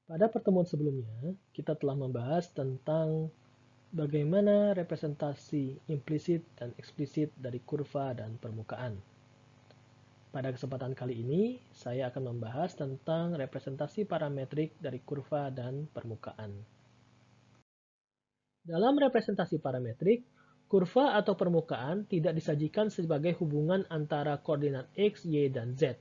Pada pertemuan sebelumnya, kita telah membahas tentang bagaimana representasi implisit dan eksplisit dari kurva dan permukaan. Pada kesempatan kali ini, saya akan membahas tentang representasi parametrik dari kurva dan permukaan. Dalam representasi parametrik, kurva atau permukaan tidak disajikan sebagai hubungan antara koordinat x, y, dan z.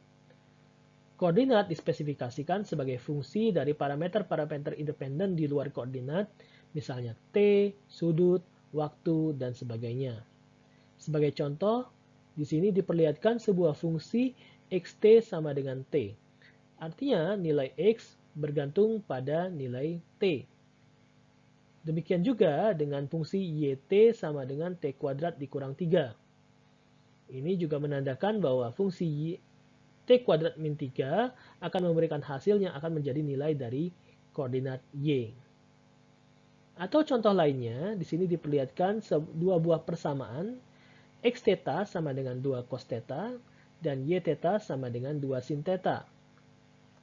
Koordinat dispesifikasikan sebagai fungsi dari parameter-parameter independen di luar koordinat, misalnya t, sudut, waktu, dan sebagainya. Sebagai contoh, di sini diperlihatkan sebuah fungsi xt sama dengan t. Artinya nilai x bergantung pada nilai t. Demikian juga dengan fungsi yt sama dengan t kuadrat dikurang 3. Ini juga menandakan bahwa fungsi t kuadrat min 3 akan memberikan hasil yang akan menjadi nilai dari koordinat y. Atau contoh lainnya, di sini diperlihatkan dua buah persamaan, x theta sama dengan 2 cos theta, dan y theta sama dengan 2 sin theta.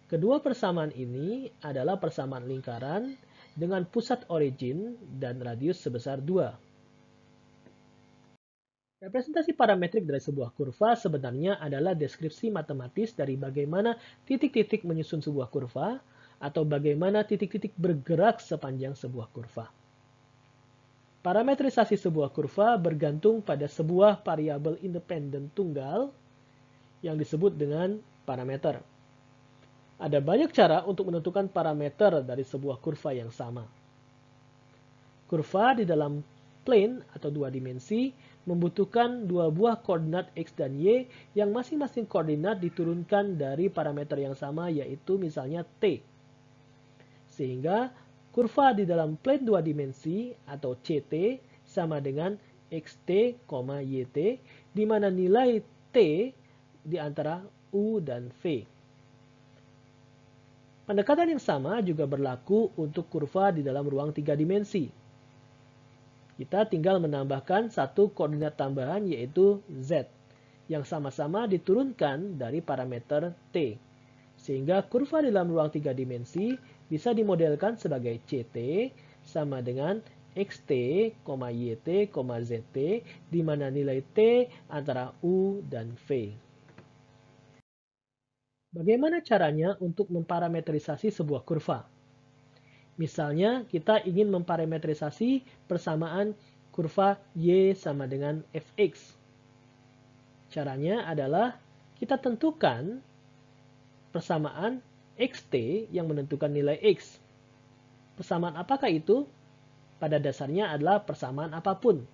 Kedua persamaan ini adalah persamaan lingkaran dengan pusat origin dan radius sebesar 2. Representasi parametrik dari sebuah kurva sebenarnya adalah deskripsi matematis dari bagaimana titik-titik menyusun sebuah kurva atau bagaimana titik-titik bergerak sepanjang sebuah kurva. Parametrisasi sebuah kurva bergantung pada sebuah variabel independen tunggal yang disebut dengan parameter. Ada banyak cara untuk menentukan parameter dari sebuah kurva yang sama. Kurva di dalam plane atau dua dimensi membutuhkan dua buah koordinat x dan y yang masing-masing koordinat diturunkan dari parameter yang sama yaitu misalnya t. Sehingga kurva di dalam plane dua dimensi atau CT sama dengan xt, yt di mana nilai t di antara u dan v. Pendekatan yang sama juga berlaku untuk kurva di dalam ruang tiga dimensi. Kita tinggal menambahkan satu koordinat tambahan yaitu z yang sama-sama diturunkan dari parameter t. Sehingga kurva dalam ruang tiga dimensi bisa dimodelkan sebagai ct sama dengan xt, yt, zt di mana nilai t antara u dan v. Bagaimana caranya untuk memparametrisasi sebuah kurva? Misalnya, kita ingin memparametrisasi persamaan kurva y sama dengan fx. Caranya adalah kita tentukan persamaan xt yang menentukan nilai x. Persamaan apakah itu? Pada dasarnya adalah persamaan apapun.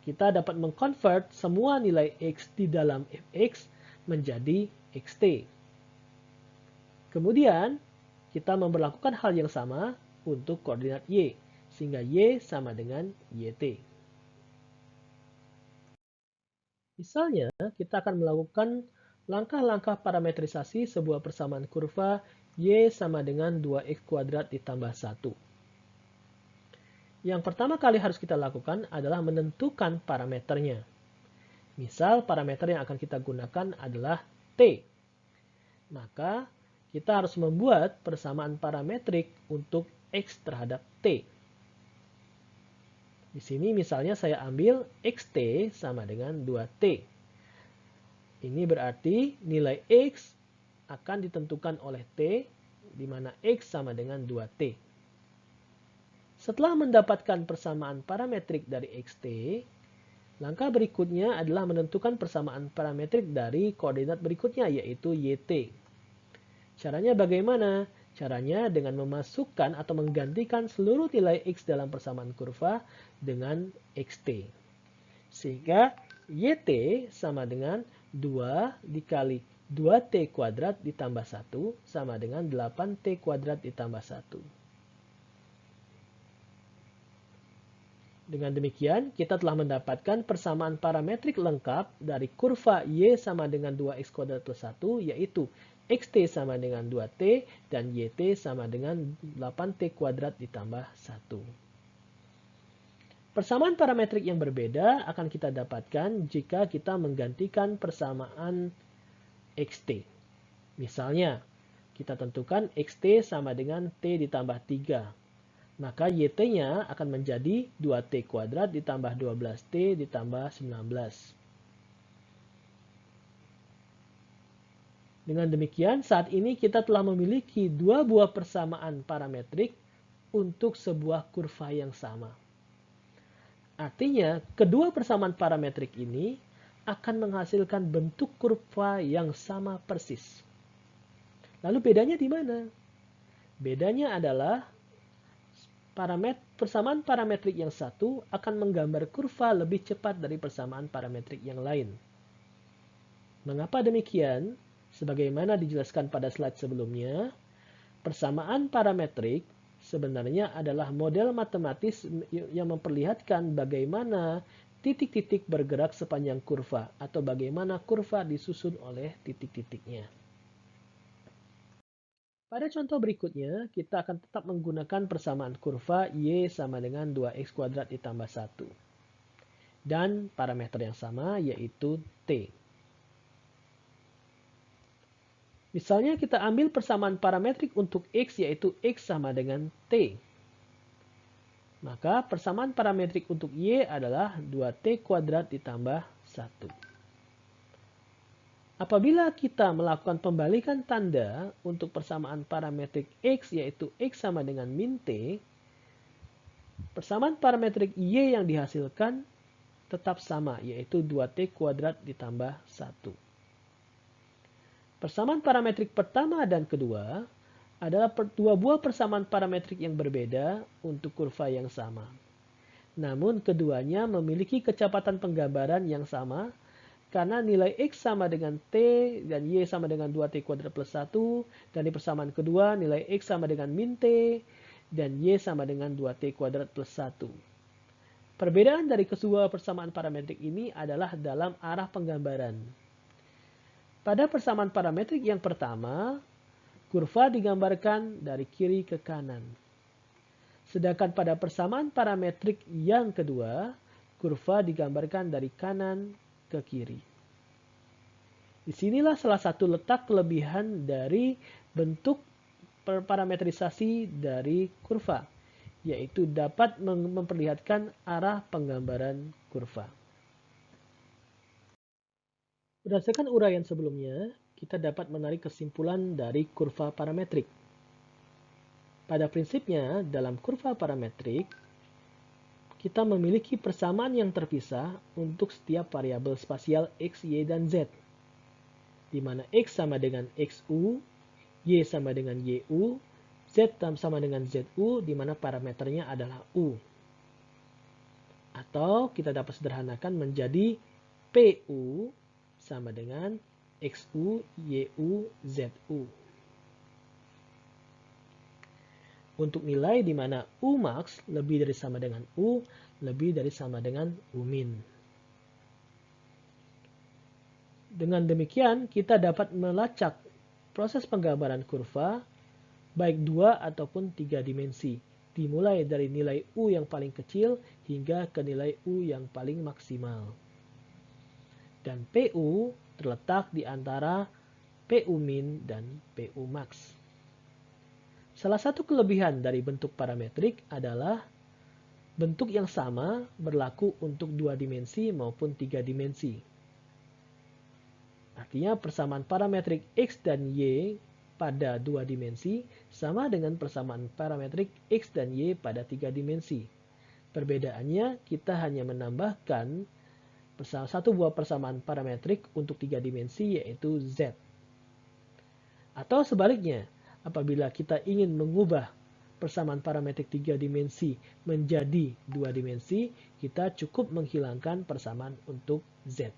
Kita dapat mengkonvert semua nilai x di dalam fx menjadi xt. Kemudian, kita memperlakukan hal yang sama untuk koordinat y, sehingga y sama dengan yt. Misalnya, kita akan melakukan langkah-langkah parametrisasi sebuah persamaan kurva y sama dengan 2x kuadrat ditambah 1. Yang pertama kali harus kita lakukan adalah menentukan parameternya. Misal, parameter yang akan kita gunakan adalah t. Maka, kita harus membuat persamaan parametrik untuk x terhadap t. Di sini misalnya saya ambil xt sama dengan 2t. Ini berarti nilai x akan ditentukan oleh t, di mana x sama dengan 2t. Setelah mendapatkan persamaan parametrik dari xt, langkah berikutnya adalah menentukan persamaan parametrik dari koordinat berikutnya, yaitu yt. Caranya bagaimana? Caranya dengan memasukkan atau menggantikan seluruh nilai x dalam persamaan kurva dengan xt. Sehingga yt sama dengan 2 dikali 2t kuadrat ditambah 1 sama dengan 8t kuadrat ditambah 1. Dengan demikian, kita telah mendapatkan persamaan parametrik lengkap dari kurva y sama dengan 2x kuadrat plus 1, yaitu xt sama dengan 2t dan yt sama dengan 8t kuadrat ditambah 1. Persamaan parametrik yang berbeda akan kita dapatkan jika kita menggantikan persamaan xt. Misalnya, Kita tentukan xt sama dengan t ditambah 3. Maka yt-nya akan menjadi 2t kuadrat ditambah 12t ditambah 19. Dengan demikian, saat ini kita telah memiliki dua buah persamaan parametrik untuk sebuah kurva yang sama. Artinya, kedua persamaan parametrik ini akan menghasilkan bentuk kurva yang sama persis. Lalu bedanya di mana? Bedanya adalah persamaan parametrik yang satu akan menggambar kurva lebih cepat dari persamaan parametrik yang lain. Mengapa demikian? Sebagaimana dijelaskan pada slide sebelumnya, persamaan parametrik sebenarnya adalah model matematis yang memperlihatkan bagaimana titik-titik bergerak sepanjang kurva atau bagaimana kurva disusun oleh titik-titiknya. Pada contoh berikutnya, kita akan tetap menggunakan persamaan kurva y sama dengan 2x kuadrat ditambah 1. Dan parameter yang sama yaitu t. Misalnya kita ambil persamaan parametrik untuk x yaitu x sama dengan t. Maka persamaan parametrik untuk y adalah 2t kuadrat ditambah 1. Apabila kita melakukan pembalikan tanda untuk persamaan parametrik x yaitu x sama dengan min t, persamaan parametrik y yang dihasilkan tetap sama yaitu 2t kuadrat ditambah 1. Persamaan parametrik pertama dan kedua adalah dua buah persamaan parametrik yang berbeda untuk kurva yang sama. Namun keduanya memiliki kecepatan penggambaran yang sama karena nilai x sama dengan t dan y sama dengan 2t kuadrat plus 1. Dan di persamaan kedua nilai x sama dengan min t dan y sama dengan 2t kuadrat plus 1. Perbedaan dari kedua persamaan parametrik ini adalah dalam arah penggambaran. Pada persamaan parametrik yang pertama, kurva digambarkan dari kiri ke kanan. Sedangkan pada persamaan parametrik yang kedua, kurva digambarkan dari kanan ke kiri. Disinilah salah satu letak kelebihan dari bentuk parametrisasi dari kurva, yaitu dapat memperlihatkan arah penggambaran kurva. Berdasarkan uraian sebelumnya, kita dapat menarik kesimpulan dari kurva parametrik. Pada prinsipnya, dalam kurva parametrik, kita memiliki persamaan yang terpisah untuk setiap variabel spasial x, y, dan z, di mana x sama dengan xu, y sama dengan yu, z sama dengan zu, di mana parameternya adalah u. Atau kita dapat sederhanakan menjadi pu sama dengan xu, yu, zu. Untuk nilai di mana Umax lebih dari sama dengan U, lebih dari sama dengan Umin. Dengan demikian, kita dapat melacak proses penggambaran kurva baik 2 ataupun 3 dimensi, dimulai dari nilai U yang paling kecil hingga ke nilai U yang paling maksimal. Dan PU terletak di antara PU min dan PU max. Salah satu kelebihan dari bentuk parametrik adalah bentuk yang sama berlaku untuk 2 dimensi maupun 3 dimensi. Artinya persamaan parametrik x dan y pada 2 dimensi sama dengan persamaan parametrik x dan y pada 3 dimensi. Perbedaannya kita hanya menambahkan satu buah persamaan parametrik untuk 3 dimensi yaitu z. Atau sebaliknya, apabila kita ingin mengubah persamaan parametrik 3 dimensi menjadi 2 dimensi, kita cukup menghilangkan persamaan untuk z.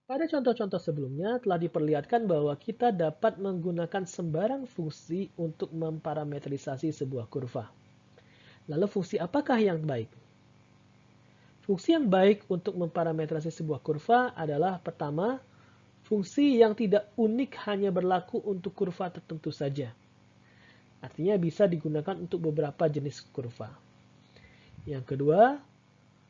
Pada contoh-contoh sebelumnya telah diperlihatkan bahwa kita dapat menggunakan sembarang fungsi untuk memparametrisasi sebuah kurva. Lalu fungsi apakah yang baik? Fungsi yang baik untuk memparametrasi sebuah kurva adalah pertama, fungsi yang tidak unik hanya berlaku untuk kurva tertentu saja. Artinya bisa digunakan untuk beberapa jenis kurva. Yang kedua,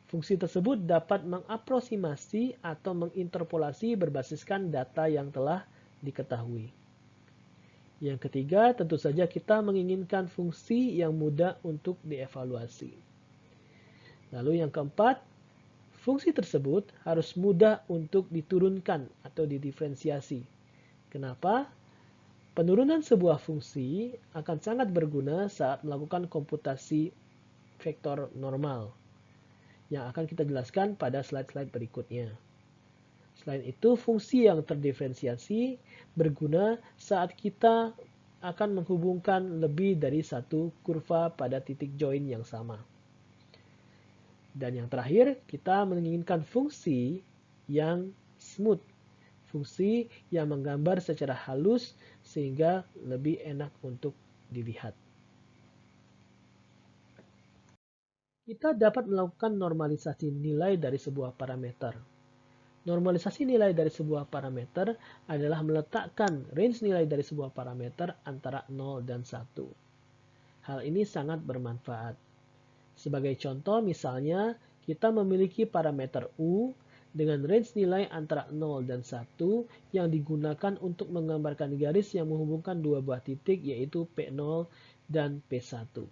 fungsi tersebut dapat mengaproksimasi atau menginterpolasi berbasiskan data yang telah diketahui. Yang ketiga, tentu saja kita menginginkan fungsi yang mudah untuk dievaluasi. Lalu yang keempat, fungsi tersebut harus mudah untuk diturunkan atau didiferensiasi. Kenapa? Penurunan sebuah fungsi akan sangat berguna saat melakukan komputasi vektor normal, yang akan kita jelaskan pada slide-slide berikutnya. Selain itu, fungsi yang terdiferensiasi berguna saat kita akan menghubungkan lebih dari satu kurva pada titik join yang sama. Dan yang terakhir, kita menginginkan fungsi yang smooth, fungsi yang menggambar secara halus sehingga lebih enak untuk dilihat. Kita dapat melakukan normalisasi nilai dari sebuah parameter. Normalisasi nilai dari sebuah parameter adalah meletakkan range nilai dari sebuah parameter antara 0 dan 1. Hal ini sangat bermanfaat. Sebagai contoh, misalnya kita memiliki parameter U dengan range nilai antara 0 dan 1 yang digunakan untuk menggambarkan garis yang menghubungkan dua buah titik yaitu P0 dan P1.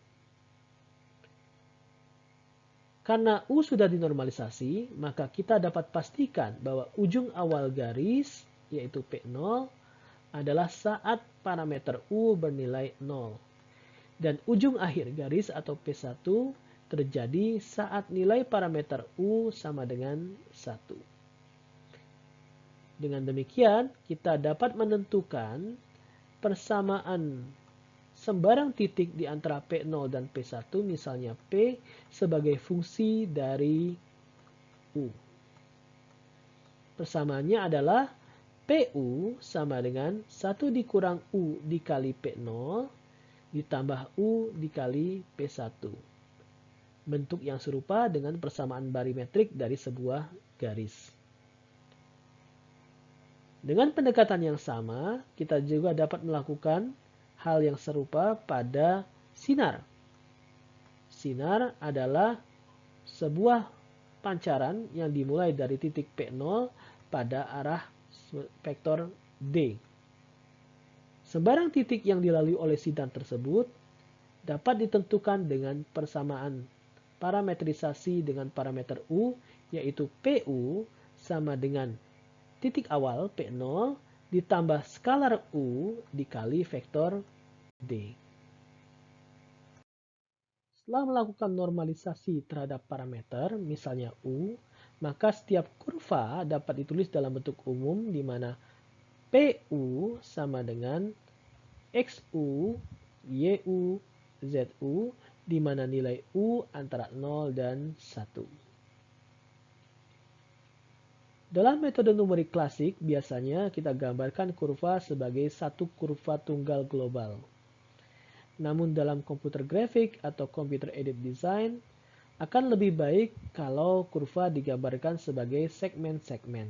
Karena U sudah dinormalisasi, maka kita dapat pastikan bahwa ujung awal garis yaitu P0 adalah saat parameter U bernilai 0. Dan ujung akhir garis atau P1 terjadi saat nilai parameter U sama dengan 1. Dengan demikian, kita dapat menentukan persamaan sembarang titik di antara P0 dan P1, misalnya P sebagai fungsi dari U. Persamaannya adalah PU sama dengan 1 dikurang U dikali P0 ditambah U dikali P1. Bentuk yang serupa dengan persamaan barimetrik dari sebuah garis. Dengan pendekatan yang sama, kita juga dapat melakukan hal yang serupa pada sinar. Sinar adalah sebuah pancaran yang dimulai dari titik P0 pada arah vektor D. Sembarang titik yang dilalui oleh sinar tersebut dapat ditentukan dengan persamaan parametrisasi dengan parameter U, yaitu PU sama dengan titik awal P0 ditambah skalar U dikali vektor D. Setelah melakukan normalisasi terhadap parameter, misalnya U, maka setiap kurva dapat ditulis dalam bentuk umum di mana PU sama dengan XU, YU, ZU, di mana nilai U antara 0 dan 1. Dalam metode numerik klasik, biasanya kita gambarkan kurva sebagai satu kurva tunggal global. Namun dalam komputer grafik atau computer aided design, akan lebih baik kalau kurva digambarkan sebagai segmen-segmen.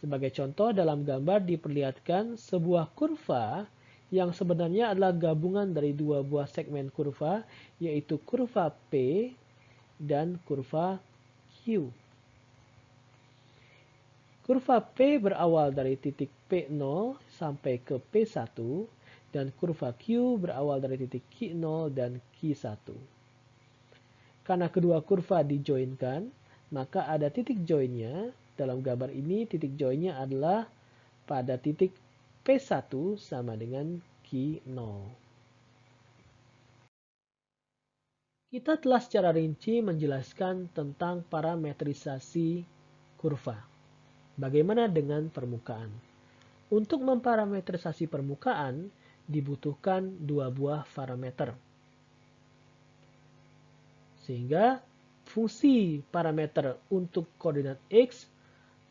Sebagai contoh, dalam gambar diperlihatkan sebuah kurva yang sebenarnya adalah gabungan dari dua buah segmen kurva, yaitu kurva P dan kurva Q. Kurva P berawal dari titik P0 sampai ke P1, dan kurva Q berawal dari titik Q0 dan Q1. Karena kedua kurva dijoinkan, maka ada titik joinnya. Dalam gambar ini, titik joinnya adalah pada titik P1 sama dengan Q0. Kita telah secara rinci menjelaskan tentang parametrisasi kurva. Bagaimana dengan permukaan? Untuk memparametrisasi permukaan, dibutuhkan dua buah parameter. Sehingga fungsi parameter untuk koordinat X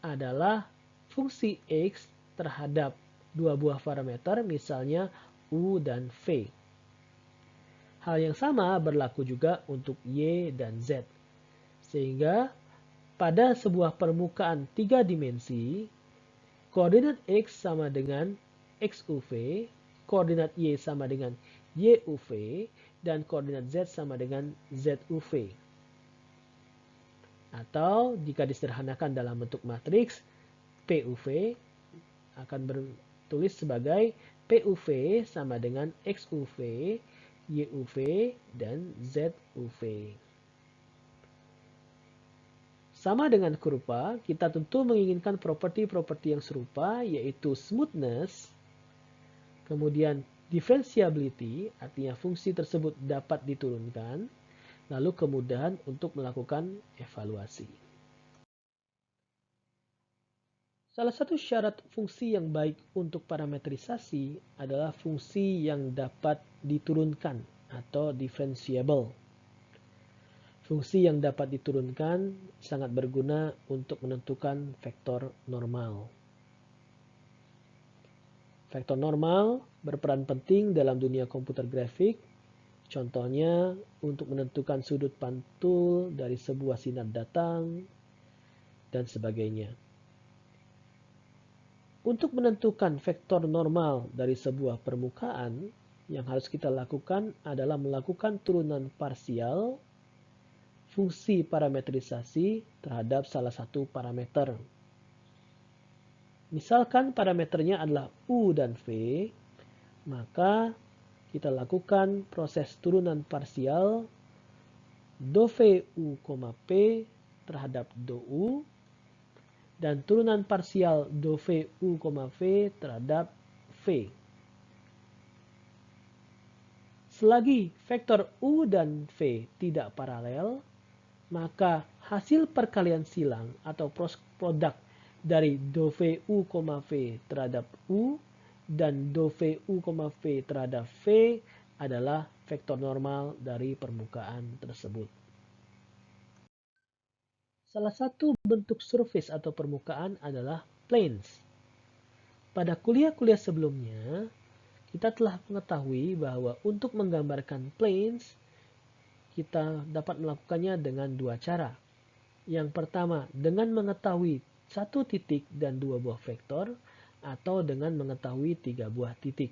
adalah fungsi X terhadap dua buah parameter, misalnya U dan V. Hal yang sama berlaku juga untuk Y dan Z. Sehingga pada sebuah permukaan 3 dimensi, koordinat X sama dengan XUV, koordinat Y sama dengan YUV, dan koordinat Z sama dengan ZUV. Atau jika disederhanakan dalam bentuk matriks, PUV akan bertulis sebagai PUV sama dengan XUV, YUV, dan ZUV. Sama dengan kurva, kita tentu menginginkan properti-properti yang serupa, yaitu smoothness, kemudian differentiability, artinya fungsi tersebut dapat diturunkan, lalu kemudahan untuk melakukan evaluasi. Salah satu syarat fungsi yang baik untuk parametrisasi adalah fungsi yang dapat diturunkan atau differentiable. Fungsi yang dapat diturunkan sangat berguna untuk menentukan vektor normal. Vektor normal berperan penting dalam dunia komputer grafik, contohnya untuk menentukan sudut pantul dari sebuah sinar datang, dan sebagainya. Untuk menentukan vektor normal dari sebuah permukaan, yang harus kita lakukan adalah melakukan turunan parsial fungsi parametrisasi terhadap salah satu parameter. Misalkan parameternya adalah U dan V, maka kita lakukan proses turunan parsial do V U, P terhadap do U, dan turunan parsial do V U, V terhadap V. Selagi vektor U dan V tidak paralel, maka hasil perkalian silang atau produk dari do V U, V terhadap U dan do V U, V terhadap V adalah vektor normal dari permukaan tersebut. Salah satu bentuk surface atau permukaan adalah planes. Pada kuliah-kuliah sebelumnya, kita telah mengetahui bahwa untuk menggambarkan planes, kita dapat melakukannya dengan dua cara. Yang pertama, dengan mengetahui satu titik dan dua buah vektor, atau dengan mengetahui tiga buah titik.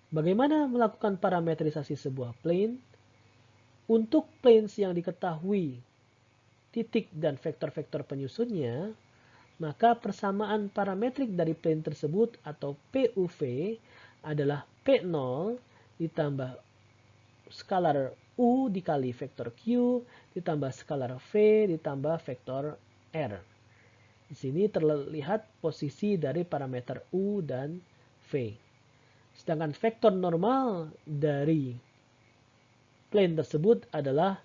Bagaimana melakukan parametrisasi sebuah plane? Untuk planes yang diketahui titik dan vektor-vektor penyusunnya, maka persamaan parametrik dari plane tersebut atau PUV adalah P0 ditambah skalar U dikali vektor Q ditambah skalar V ditambah vektor R. Di sini terlihat posisi dari parameter U dan V. Sedangkan vektor normal dari plane tersebut adalah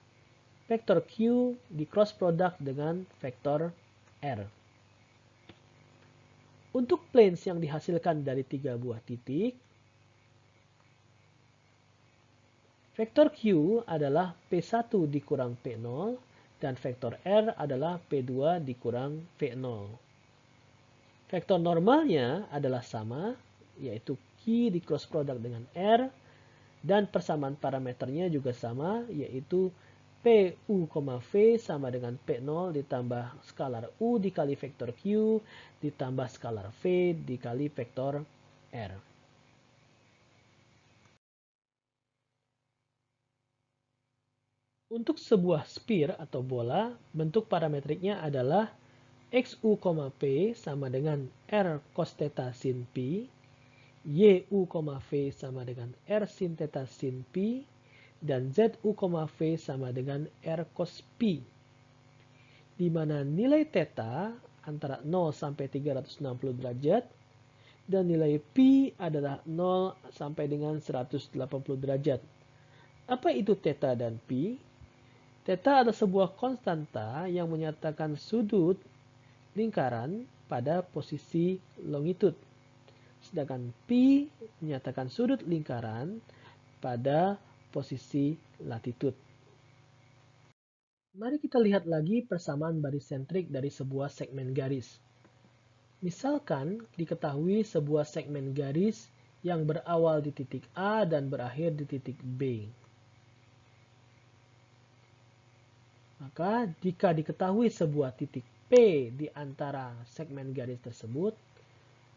vektor Q di cross product dengan vektor R. Untuk planes yang dihasilkan dari tiga buah titik, vektor Q adalah P1 dikurang P0 dan vektor R adalah P2 dikurang V0. Vektor normalnya adalah sama, yaitu Q di cross product dengan R, dan persamaan parameternya juga sama, yaitu PU, V sama dengan P0 ditambah skalar U dikali vektor Q ditambah skalar V dikali vektor R. Untuk sebuah sphere atau bola, bentuk parametriknya adalah XU, P sama dengan R cos theta sin P, YU, V sama dengan R sin theta sin P, dan ZU, V sama dengan R cos P, di mana nilai theta antara 0 sampai 360 derajat, dan nilai P adalah 0 sampai dengan 180 derajat. Apa itu theta dan P? Theta adalah sebuah konstanta yang menyatakan sudut lingkaran pada posisi longitude. Sedangkan P menyatakan sudut lingkaran pada posisi latitude. Mari kita lihat lagi persamaan barisentrik dari sebuah segmen garis. Misalkan diketahui sebuah segmen garis yang berawal di titik A dan berakhir di titik B. Maka jika diketahui sebuah titik P di antara segmen garis tersebut,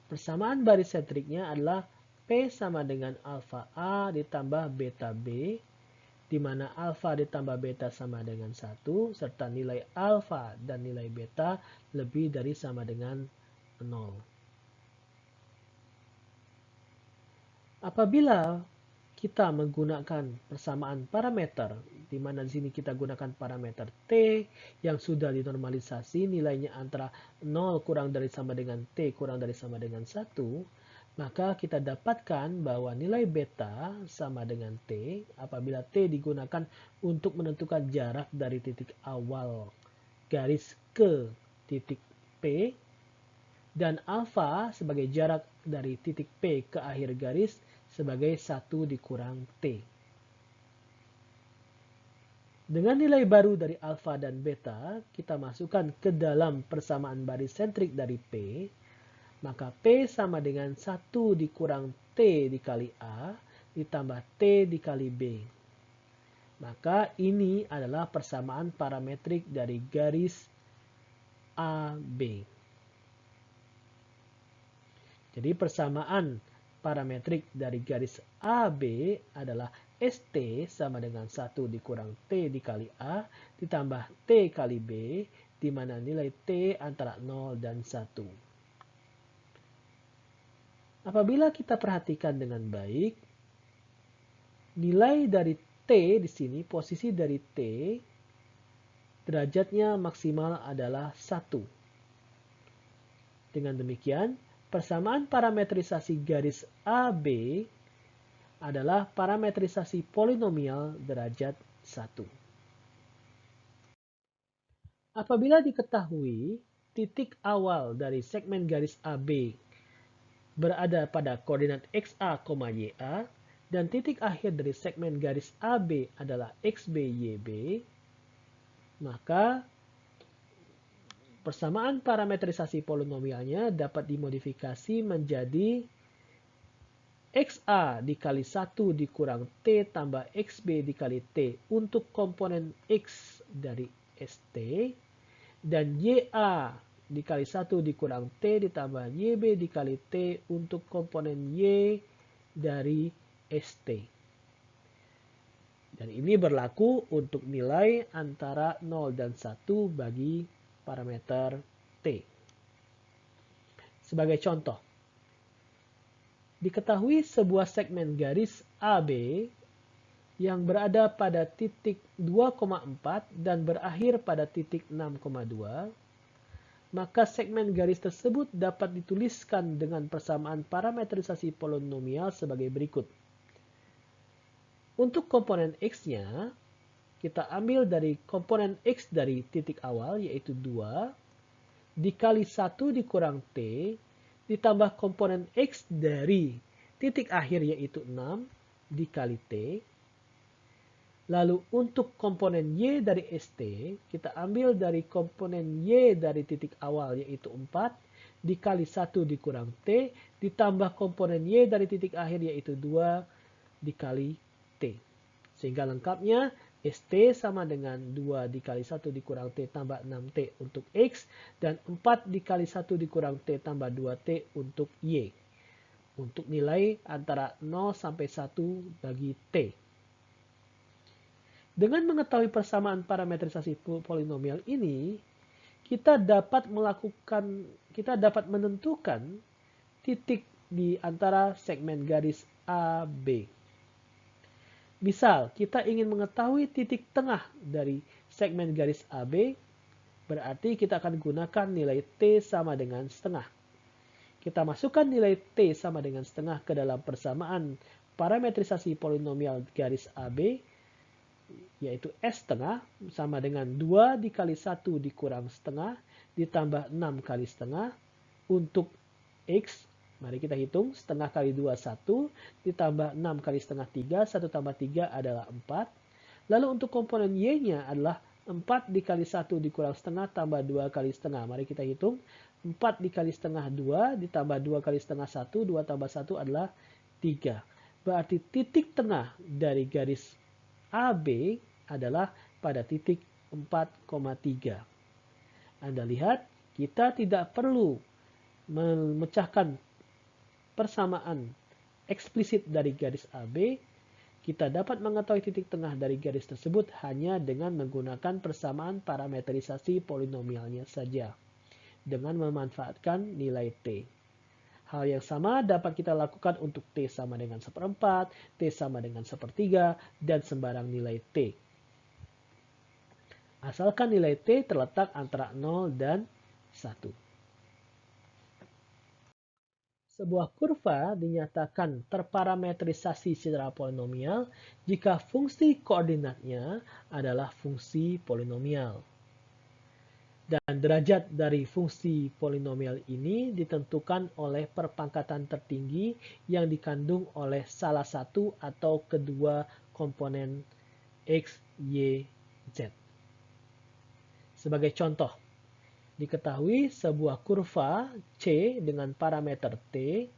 persamaan barisentriknya adalah P sama dengan alfa A ditambah beta B, di mana alfa ditambah beta sama dengan 1, serta nilai alfa dan nilai beta lebih dari sama dengan 0. Apabila kita menggunakan persamaan parameter, di mana di sini kita gunakan parameter T yang sudah dinormalisasi nilainya antara 0 kurang dari sama dengan T kurang dari sama dengan 1, maka kita dapatkan bahwa nilai beta sama dengan T apabila T digunakan untuk menentukan jarak dari titik awal garis ke titik P, dan alfa sebagai jarak dari titik P ke akhir garis sebagai 1 dikurang T. Dengan nilai baru dari alfa dan beta, kita masukkan ke dalam persamaan baris sentrik dari P, maka P sama dengan 1 dikurang T dikali A ditambah T dikali B. Maka ini adalah persamaan parametrik dari garis AB. Jadi persamaan parametrik dari garis AB adalah ST sama dengan 1 dikurang T dikali A ditambah T kali B, di mana nilai T antara 0 dan 1. Apabila kita perhatikan dengan baik, nilai dari T di sini, posisi dari T, derajatnya maksimal adalah 1. Dengan demikian, persamaan parametrisasi garis AB adalah parametrisasi polinomial derajat 1. Apabila diketahui titik awal dari segmen garis AB berada pada koordinat XA, YA, dan titik akhir dari segmen garis AB adalah XB, YB, maka persamaan parametrisasi polinomialnya dapat dimodifikasi menjadi XA dikali 1 dikurang T tambah XB dikali T untuk komponen X dari ST, dan YA dikali 1 dikurang T ditambah YB dikali T untuk komponen Y dari ST. Dan ini berlaku untuk nilai antara 0 dan 1 bagi parameter T. Sebagai contoh, diketahui sebuah segmen garis AB yang berada pada titik 2,4 dan berakhir pada titik 6,2, maka segmen garis tersebut dapat dituliskan dengan persamaan parametrisasi polinomial sebagai berikut. Untuk komponen X-nya, kita ambil dari komponen X dari titik awal, yaitu 2, dikali 1 dikurang T, ditambah komponen X dari titik akhir, yaitu 6, dikali T. Lalu untuk komponen Y dari ST, kita ambil dari komponen Y dari titik awal, yaitu 4, dikali 1 dikurang T, ditambah komponen Y dari titik akhir, yaitu 2, dikali T. Sehingga lengkapnya, ST sama dengan 2 dikali 1 dikurang T tambah 6T untuk X, dan 4 dikali 1 dikurang T tambah 2T untuk Y. Untuk nilai antara 0 sampai 1 bagi T. Dengan mengetahui persamaan parametrisasi polinomial ini, kita dapat menentukan titik di antara segmen garis AB. Misal, kita ingin mengetahui titik tengah dari segmen garis AB, berarti kita akan gunakan nilai T sama dengan setengah. Kita masukkan nilai T sama dengan setengah ke dalam persamaan parametrisasi polinomial garis AB, yaitu S setengah sama dengan 2 dikali 1 dikurang setengah ditambah 6 kali setengah untuk X. Mari kita hitung, setengah kali 2, 1, ditambah 6 kali setengah 3, 1 tambah 3 adalah 4. Lalu untuk komponen Y-nya adalah 4 dikali 1 dikurang setengah tambah 2 kali setengah. Mari kita hitung, 4 dikali setengah 2, ditambah 2 kali setengah 1, 2 tambah 1 adalah 3. Berarti titik tengah dari garis AB adalah pada titik 4,3. Anda lihat, kita tidak perlu memecahkan persamaan eksplisit dari garis AB, kita dapat mengetahui titik tengah dari garis tersebut hanya dengan menggunakan persamaan parametrisasi polinomialnya saja, dengan memanfaatkan nilai T. Hal yang sama dapat kita lakukan untuk T sama dengan 1/4, T sama dengan 1/3, dan sembarang nilai T. Asalkan nilai T terletak antara 0 dan 1. Sebuah kurva dinyatakan terparametrisasi secara polinomial jika fungsi koordinatnya adalah fungsi polinomial. Dan derajat dari fungsi polinomial ini ditentukan oleh perpangkatan tertinggi yang dikandung oleh salah satu atau kedua komponen X, Y, Z. Sebagai contoh, diketahui sebuah kurva C dengan parameter T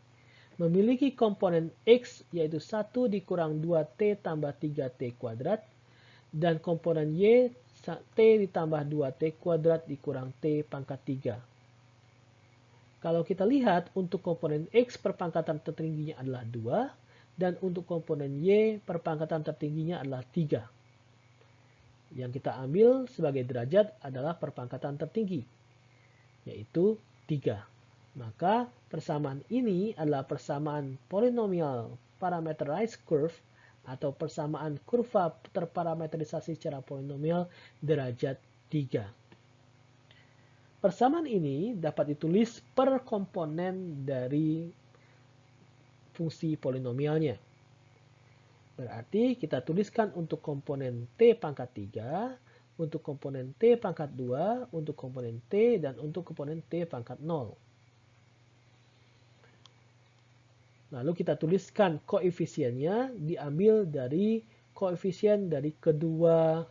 memiliki komponen X yaitu 1 dikurang 2T tambah 3T kuadrat dan komponen Y T ditambah 2T kuadrat dikurang T pangkat 3. Kalau kita lihat untuk komponen X perpangkatan tertingginya adalah 2 dan untuk komponen Y perpangkatan tertingginya adalah 3. Yang kita ambil sebagai derajat adalah perpangkatan tertinggi, yaitu 3. Maka persamaan ini adalah persamaan polinomial parameterized curve atau persamaan kurva terparametrisasi secara polinomial derajat 3. Persamaan ini dapat ditulis per komponen dari fungsi polinomialnya. Berarti kita tuliskan untuk komponen T pangkat 3, untuk komponen T pangkat 2, untuk komponen T, dan untuk komponen T pangkat 0. Lalu kita tuliskan koefisiennya diambil dari koefisien dari kedua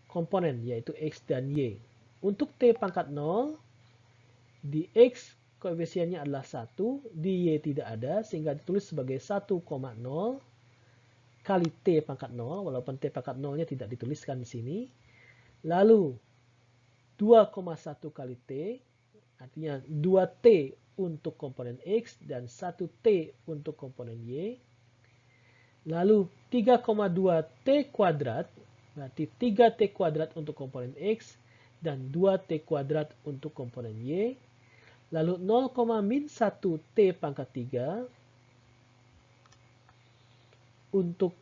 komponen, yaitu X dan Y. Untuk T pangkat 0, di X koefisiennya adalah 1, di Y tidak ada, sehingga ditulis sebagai 1,0 kali T pangkat 0, walaupun T pangkat 0-nya tidak dituliskan di sini. Lalu 2,1 kali T, artinya 2T untuk komponen X dan 1T untuk komponen Y. Lalu 3,2T kuadrat, berarti 3T kuadrat untuk komponen X dan 2T kuadrat untuk komponen Y. Lalu 0,-1T pangkat 3 untuk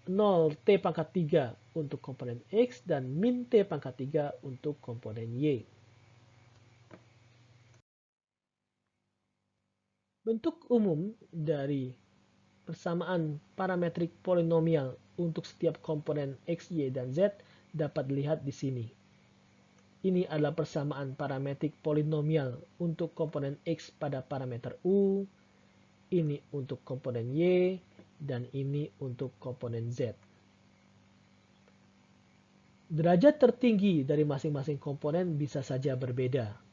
0T pangkat 3 untuk komponen X dan min T pangkat 3 untuk komponen Y. Bentuk umum dari persamaan parametrik polinomial untuk setiap komponen X, Y, dan Z dapat dilihat di sini. Ini adalah persamaan parametrik polinomial untuk komponen X pada parameter U, ini untuk komponen Y, dan ini untuk komponen Z. Derajat tertinggi dari masing-masing komponen bisa saja berbeda.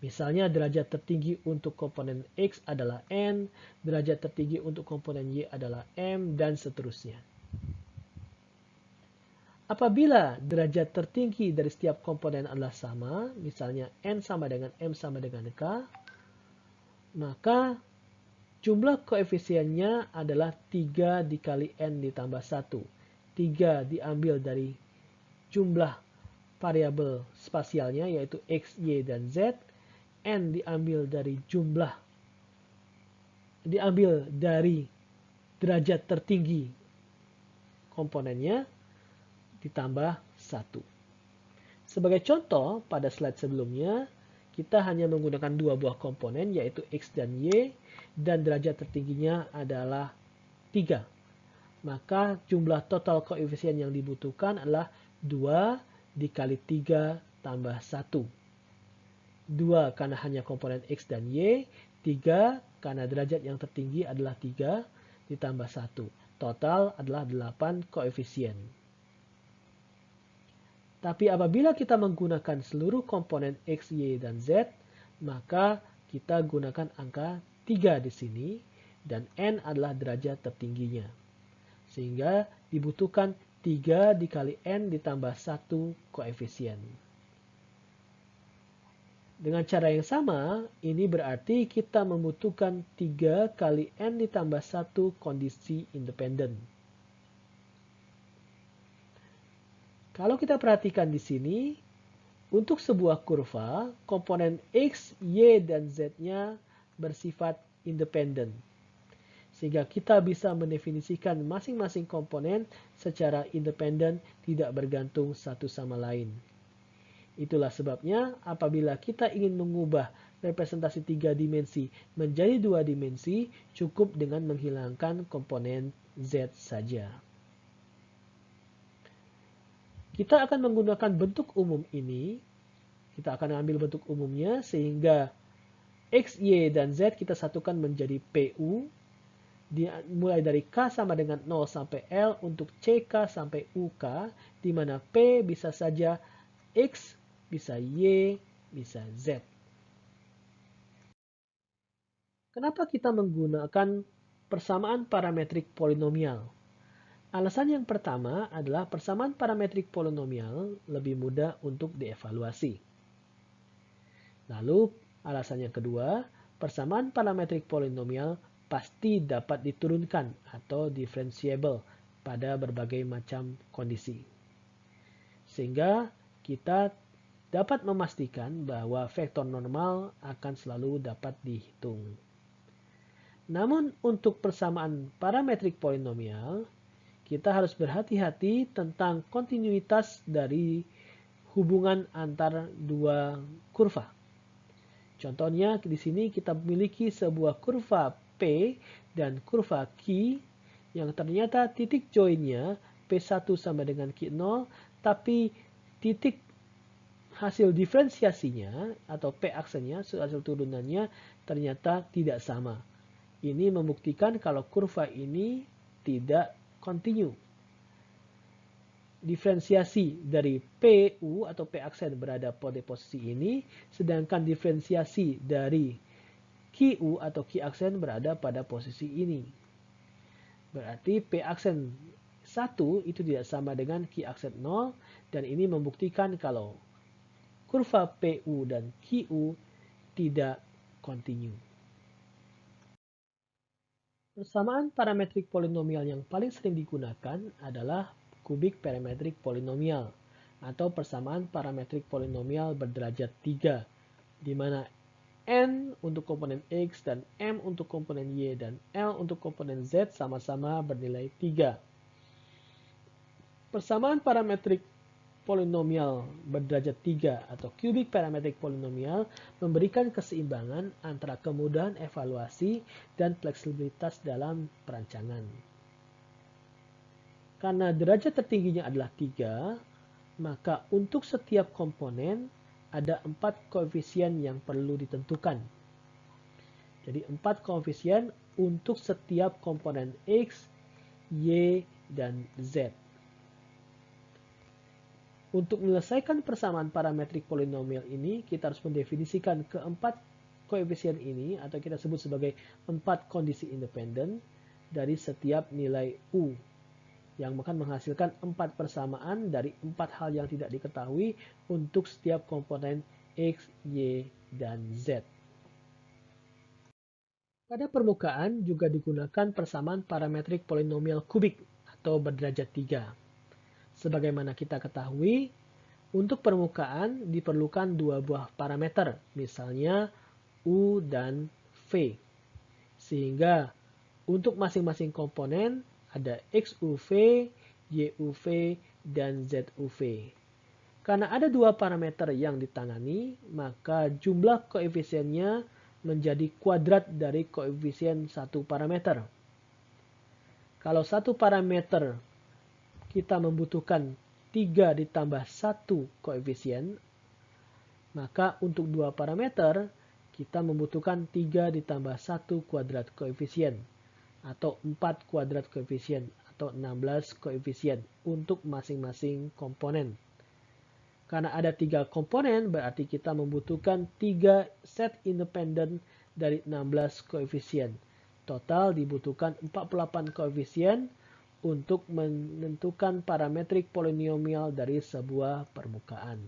Misalnya derajat tertinggi untuk komponen X adalah N, derajat tertinggi untuk komponen Y adalah M, dan seterusnya. Apabila derajat tertinggi dari setiap komponen adalah sama, misalnya N sama dengan M sama dengan K, maka jumlah koefisiennya adalah 3 dikali N ditambah 1. 3 diambil dari jumlah variabel spasialnya yaitu X, Y, dan Z. N diambil dari derajat tertinggi komponennya ditambah 1. Sebagai contoh, pada slide sebelumnya, kita hanya menggunakan dua buah komponen yaitu X dan Y dan derajat tertingginya adalah 3. Maka jumlah total koefisien yang dibutuhkan adalah 2 dikali 3 tambah 1. 2 karena hanya komponen X dan Y, 3 karena derajat yang tertinggi adalah 3 ditambah 1. Total adalah 8 koefisien. Tapi apabila kita menggunakan seluruh komponen X, Y, dan Z, maka kita gunakan angka 3 di sini dan N adalah derajat tertingginya. Sehingga dibutuhkan 3 dikali N ditambah 1 koefisien. Dengan cara yang sama, ini berarti kita membutuhkan 3 kali N ditambah 1 kondisi independen. Kalau kita perhatikan di sini, Untuk sebuah kurva, komponen X, Y, dan Z-nya bersifat independen. Sehingga kita bisa mendefinisikan masing-masing komponen secara independen, tidak bergantung satu sama lain. Itulah sebabnya apabila kita ingin mengubah representasi 3 dimensi menjadi 2 dimensi, cukup dengan menghilangkan komponen Z saja. Kita akan menggunakan bentuk umum ini. Kita akan ambil bentuk umumnya sehingga X, Y, dan Z kita satukan menjadi PU. Mulai dari K sama dengan 0 sampai L untuk CK sampai UK, di mana P bisa saja X, bisa Y, bisa Z. Kenapa kita menggunakan persamaan parametrik polinomial? Alasan yang pertama adalah persamaan parametrik polinomial lebih mudah untuk dievaluasi. Lalu, alasan yang kedua, persamaan parametrik polinomial pasti dapat diturunkan atau differentiable pada berbagai macam kondisi. Sehingga kita dapat memastikan bahwa vektor normal akan selalu dapat dihitung. Namun untuk persamaan parametrik polinomial, kita harus berhati-hati tentang kontinuitas dari hubungan antar dua kurva. Contohnya di sini kita memiliki sebuah kurva P dan kurva Q yang ternyata titik joinnya P1 sama dengan Q0, tapi titik hasil diferensiasinya atau P aksennya, hasil turunannya ternyata tidak sama. Ini membuktikan kalau kurva ini tidak kontinu. Diferensiasi dari PU atau P aksen berada pada posisi ini, sedangkan diferensiasi dari QU atau Q aksen berada pada posisi ini. Berarti P aksen 1 itu tidak sama dengan Q aksen 0, dan ini membuktikan kalau kurva PU dan QU tidak kontinu. Persamaan parametrik polinomial yang paling sering digunakan adalah kubik parametrik polinomial atau persamaan parametrik polinomial berderajat 3, di mana N untuk komponen X dan M untuk komponen Y dan L untuk komponen Z sama-sama bernilai 3. Persamaan parametrik polinomial berderajat 3 atau cubic parametric polinomial memberikan keseimbangan antara kemudahan evaluasi dan fleksibilitas dalam perancangan. Karena derajat tertingginya adalah 3, maka untuk setiap komponen ada 4 koefisien yang perlu ditentukan. Jadi 4 koefisien untuk setiap komponen X, Y, dan Z. Untuk menyelesaikan persamaan parametrik polinomial ini, kita harus mendefinisikan keempat koefisien ini, atau kita sebut sebagai 4 kondisi independen dari setiap nilai U, yang akan menghasilkan 4 persamaan dari 4 hal yang tidak diketahui untuk setiap komponen X, Y, dan Z. Pada permukaan juga digunakan persamaan parametrik polinomial kubik atau berderajat 3. Sebagaimana kita ketahui, untuk permukaan diperlukan 2 buah parameter, misalnya U dan V. Sehingga untuk masing-masing komponen ada XUV, YUV, dan ZUV. Karena ada 2 parameter yang ditangani, maka jumlah koefisiennya menjadi kuadrat dari koefisien satu parameter. Kalau satu parameter kita membutuhkan 3 ditambah 1 koefisien, maka untuk 2 parameter kita membutuhkan 3 ditambah 1 kuadrat koefisien, atau 4 kuadrat koefisien, atau 16 koefisien untuk masing-masing komponen. Karena ada 3 komponen, berarti kita membutuhkan 3 set independen dari 16 koefisien. Total dibutuhkan 48 koefisien untuk menentukan parametrik polinomial dari sebuah permukaan.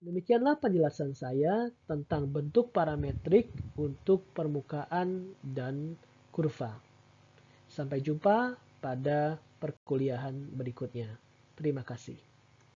Demikianlah penjelasan saya tentang bentuk parametrik untuk permukaan dan kurva. Sampai jumpa pada perkuliahan berikutnya. Terima kasih.